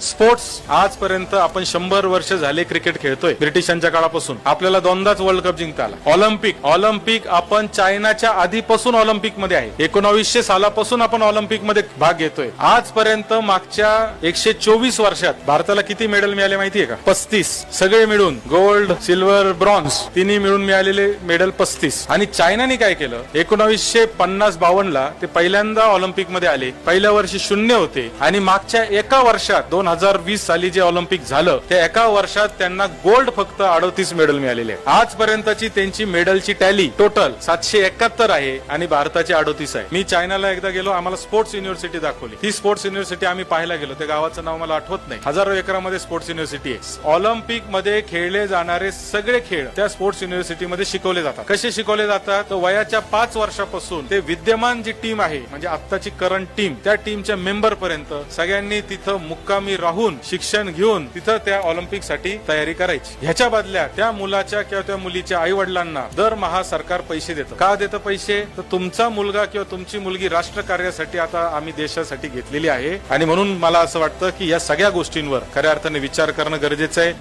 Sports आजपर्यंत आपण 100 वर्ष झाले क्रिकेट खेळतोय. ब्रिटिशांच्या काळापासून आपल्याला दोनदाच वर्ल्ड कप जिंकता आला. ऑलिम्पिक आपण चायनाच्या आधीपासून ऑलिम्पिक मध्ये आहे. 1900 सालापासून आपण ऑलिम्पिक मध्ये भाग घेतोय. आजपर्यंत मागच्या 124 वर्षात भारताला किती मेडल मिळाले माहितीये का? 35. सगळे मिळून गोल्ड, सिल्वर, ब्रॉन्झ तिन्ही मिळून मिळालेले मेडल 35. आणि चायनाने काय केलं? 1950-52 ला ते पहिल्यांदा ऑलिम्पिक मध्ये आले. पहिल्या वर्षी 0 होते आणि मागच्या एका वर्षात 2020 साली जे ऑलिम्पिक झालं त्या एका वर्षात त्यांना गोल्ड फक्त 38 मेडल मिळालेले. आजपर्यंतची त्यांची मेडलची टॅली टोटल 771 आहे आणि भारताची 38 आहे. मी चायनाला एकदा गेलो, आम्हाला स्पोर्ट्स युनिव्हर्सिटी दाखवली. ही स्पोर्ट्स युनिव्हर्सिटी आम्ही पाहायला गेलो, त्या गावाचं नाव मला आठवत नाही. हजारो एकरामध्ये स्पोर्ट्स युनिव्हर्सिटी आहे. ऑलिम्पिक मध्ये खेळले जाणारे सगळे खेळ त्या स्पोर्ट्स युनिव्हर्सिटीमध्ये शिकवले जातात. कसे शिकवले जातात? तर वयाच्या 5 वर्षापासून ते विद्यमान जी टीम आहे म्हणजे आत्ताची करंट टीम, त्या टीमच्या मेंबर पर्यंत सगळ्यांनी तिथं मुक्कामी राहून शिक्षण घेऊन तिथं त्या ऑलिम्पिक साठी तयारी करायची. ह्याच्या बदल्यात त्या मुलाच्या किंवा त्या मुलीच्या आई वडिलांना दरमहा सरकार पैसे देतं. का देतं पैसे? तर तुमचा मुलगा किंवा तुमची मुलगी राष्ट्रकार्यासाठी आता आम्ही देशासाठी घेतलेली आहे आणि म्हणून मला असं वाटतं की या सगळ्या गोष्टींवर खऱ्या अर्थाने विचार करणं गरजेचं आहे.